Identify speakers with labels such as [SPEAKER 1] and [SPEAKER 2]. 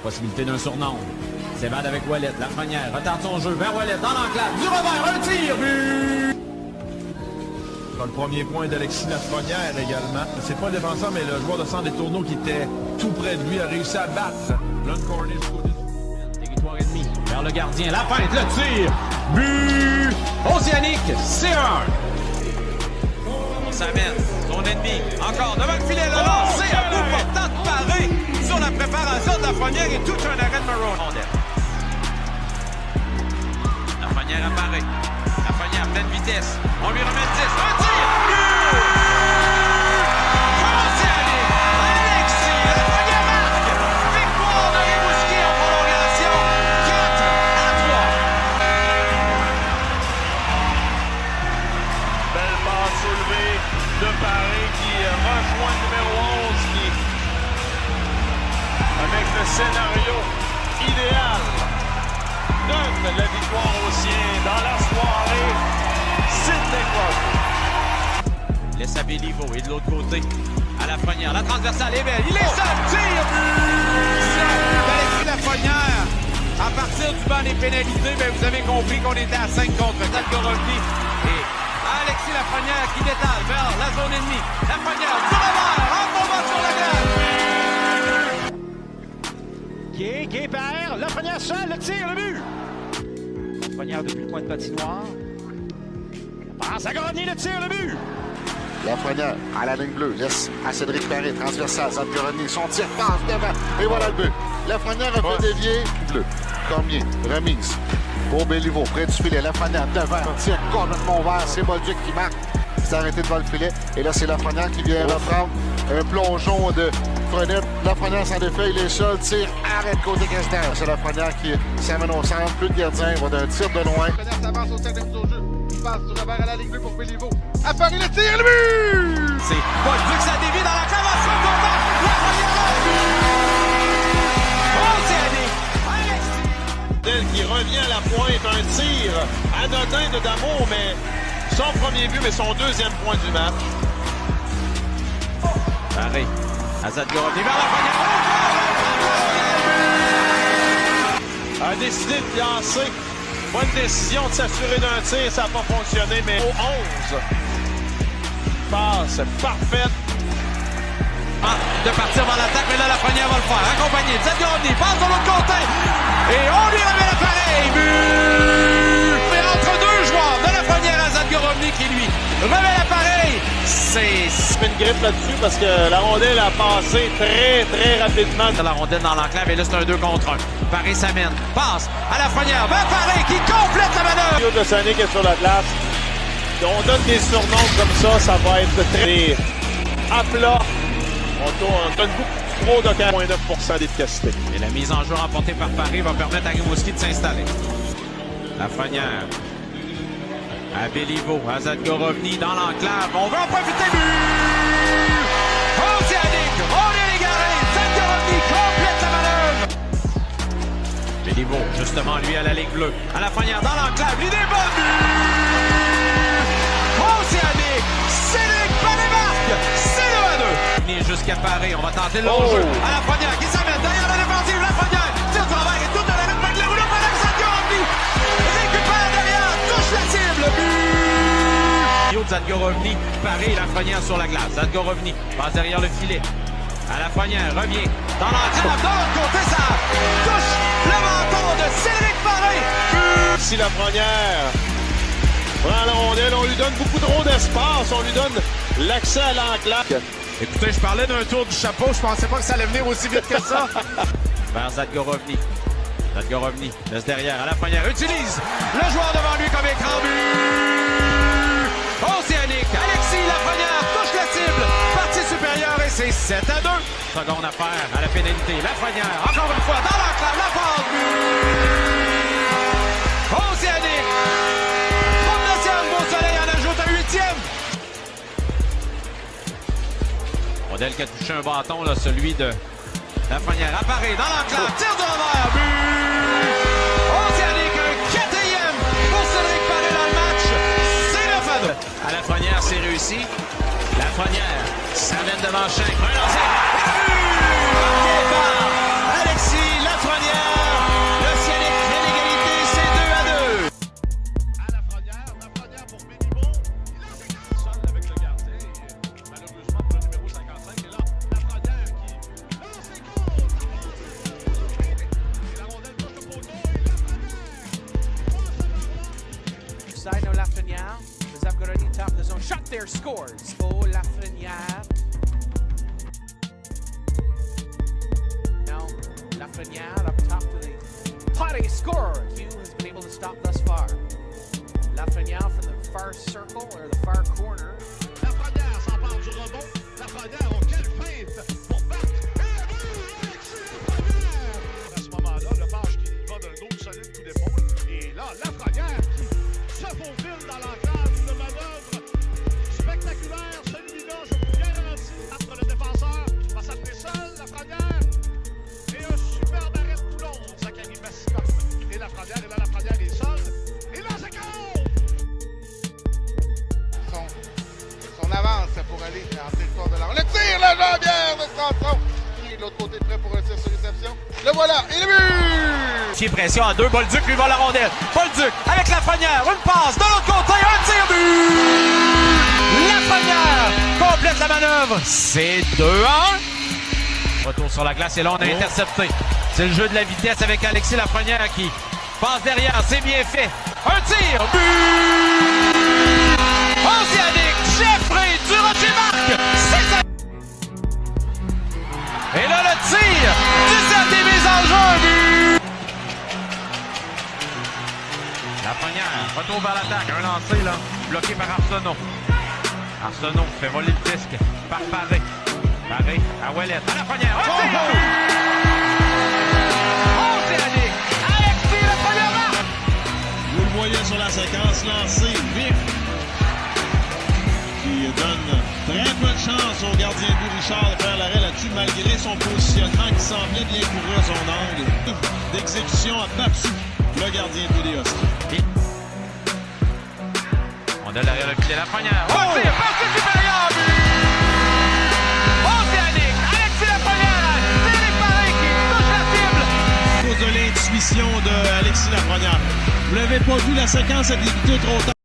[SPEAKER 1] Possibilité d'un surnom. S'évade avec Ouellet. Lafrenière retarde son jeu vers Ouellet dans l'enclave. Du revers, un tir, but!
[SPEAKER 2] Le premier point d'Alexis Lafrenière également. C'est pas le défenseur, mais le joueur de centre des Tourneaux qui était tout près de lui a réussi à battre. Lund Cornish du côté du
[SPEAKER 1] territoire ennemi. Vers le gardien. La feinte, le tir. But! Oceanic, c'est 1.
[SPEAKER 3] On s'amène. Son ennemi. Encore devant le filet. Le lancer à bout portant de parer sur la préparation de Lafrenière et tout un arrêt de Maroon. Lafrenière apparaît. Lafrenière à pleine vitesse. On lui remet le 10. Un tir! Alexis Lafrenière marque! Victoire de Rimouski en prolongation. 4-3.
[SPEAKER 4] Belle passe soulevée de Paris qui rejoint le numéro 11 qui, avec le scénario idéal, donne la victoire aux siens dans la soirée. Sidney Crosby.
[SPEAKER 3] Laisse à Béliveau et de l'autre côté, à Lafrenière. La transversale est belle. Il est seul. Tire! Alexis Lafrenière. À partir du banc des pénalités, ben vous avez compris qu'on était à 5 contre Zalgorovny. Et Alexis Lafrenière qui détale vers la zone ennemie. Lafrenière du revers. En combat sur la glace.
[SPEAKER 5] Qui perd. Lafrenière seul. Le tir, le but. Lafrenière depuis le point de patinoire. Passe à Garovny, le tir, le but!
[SPEAKER 6] Lafrenière à la ligne bleue, laisse à Cédric Paré, transversal, Zalgorovny, son tir passe devant, et voilà le but. Lafrenière a fait dévier, bleu. Cormier, remise, au Béliveau, près du filet, Lafrenière devant, tir complètement ouvert, c'est Bolduc qui marque, c'est arrêté devant le filet, et là c'est Lafrenière qui vient reprendre un plongeon de Frenette. Lafrenière s'en défait, il est seul, tire, arrête côté Castan. C'est Lafrenière qui s'amène au centre, plus de gardien, il va d'un tir de loin.
[SPEAKER 7] Lafrenière s'avance au centre au jeu. Passe du revers à la ligne bleue pour Béliveau. À Paris, le tir, le but!
[SPEAKER 3] C'est Bolduc, ça dévie dans la clavation de combat.
[SPEAKER 4] Del qui revient à la pointe, un tir anodin de Damour, mais son premier but, mais son deuxième point du match.
[SPEAKER 3] Pareil. À Zalgorovny vers la
[SPEAKER 4] A décidé de lancer. Bonne décision de s'assurer d'un tir, ça n'a pas fonctionné, mais au 11. Passe parfaite.
[SPEAKER 3] De partir vers l'attaque, mais là Lafrenière va le faire. Accompagné de Zalgorovny, passe de l'autre côté. Et on lui remet l'appareil. But! Mais entre deux joueurs, de Lafrenière à Zalgorovny qui lui remet l'appareil. C'est
[SPEAKER 4] une grippe là-dessus parce que la rondelle a passé très, très rapidement.
[SPEAKER 3] La rondelle dans l'enclave et là c'est un 2 contre 1. Paris s'amène, passe à Lafrenière, vers Paris qui complète la manœuvre.
[SPEAKER 4] Le Sonic est sur la glace. On donne des surnoms comme ça va être très à plat. On donne beaucoup trop d'occasions, 9% d'efficacité.
[SPEAKER 3] Et la mise en jeu remportée par Paris va permettre à Rimouski de s'installer. Lafrenière. À Béliveau, à Zalgorovny dans l'enclave. On veut en profiter. But! Oceanic, on est égaré. Zalgorovny complète la manœuvre. Béliveau, justement, lui à la ligne bleue. À Lafrenière dans l'enclave. L'idée bonne. Oceanic, Cédric Paré-Marque. C'est le 1-2. Jusqu'à Paris, on va tenter le long jeu. À Lafrenière qui s'amène derrière la défensive. Lafrenière tire du revers et tout de la ligne avec le rouleau par Zalgorovny. Récupère derrière, touche la cible. But! Zalgorovny, Paris, Lafrenière sur la glace. Zalgorovny passe derrière le filet. À Lafrenière, revient dans l'enclave. De l'autre côté, ça touche le menton de Cédric Paré.
[SPEAKER 4] Si Lafrenière prend la rondelle, on lui donne beaucoup trop d'espace. On lui donne l'accès à l'enclave.
[SPEAKER 5] Écoutez, je parlais d'un tour du chapeau. Je pensais pas que ça allait venir aussi vite que ça.
[SPEAKER 3] Vers Zalgorovny. Zalgorovny laisse derrière. À Lafrenière, utilise le joueur devant lui comme écran. But! Oceanic, Alexis Lafrenière touche la cible. Partie supérieure et c'est 7-2. Seconde affaire à la pénalité. Lafrenière, encore une fois, dans l'enclave, la passe. But! Oceanic. Comme le ciel, Beau Soleil en ajoute un 8e. Modèle qui a touché un bâton, là, celui de Lafrenière. Apparaît dans l'enclave, tire de revers. But! Oceanic, un 4e pour Cédric Paré dans le match. C'est 9-2. À Lafrenière, c'est réussi. Lafrenière s'amène devant Schenk. Un lancer. Marqué par Alexis Lafrenière.
[SPEAKER 8] their scores. Oh, Lafrenière. Now, Lafrenière up top to the potty scorer. Hugh has been able to stop thus far. Lafrenière from the far circle or the far corner.
[SPEAKER 7] Lafrenière s'empare du rebond. Lafrenière, oh, quelle feinte pour battre. À ce moment-là, le Page qui va d'un autre solide coup d'épaule. Et là, Lafrenière qui se faufile dans l'enclave. Une manœuvre spectaculaire. Celui-là, je vous garantis, entre le défenseur, va s'appeler seul. Lafrenière. Et un superbe arrêt de Toulon. Zachary Massicotte. Et Lafrenière, et là, Lafrenière est seul. Et là, c'est goal! Son avance pour aller dans le territoire de la... Le tir, la jambière de Sanson. Qui est de l'autre côté prêt pour un tir sur réception. Le voilà, et le but!
[SPEAKER 3] Qui est pression à deux. Bolduc lui va la rondelle. Bolduc avec Lafrenière. Une passe de l'autre côté. Un tir but! Lafrenière complète la manœuvre. C'est 2-1. Retour sur la glace et là on a intercepté. C'est le jeu de la vitesse avec Alexis Lafrenière qui passe derrière. C'est bien fait. Un tir. But! Océanique. Jeffrey Durocher marque. C'est ça. Et là le tir. 17 des mises en jeu. But! Lafrenière, retour vers l'attaque. Un lancé là, bloqué par Arsenault. Arsenault fait voler le disque par Paré. Paré à Ouellette. À Lafrenière. Un tir. Océanique. Alexis Lafrenière marque.
[SPEAKER 9] Vous le voyez sur la séquence lancée vif. Qui donne très peu de chance au gardien de but Richard de faire l'arrêt là-dessus malgré son positionnement qui semblait bien couvrir son angle d'exécution a battu le gardien de but des Huskies.
[SPEAKER 3] On donne l'arrière le filet Lafrenière. Oh! Tir, partie supérieure, but! Océanique, Alexis Lafrenière, c'est Éric Paré qui touche la cible.
[SPEAKER 9] À cause de l'intuition de Alexis Lafrenière. Vous l'avez pas vu, la séquence a débuté trop tard.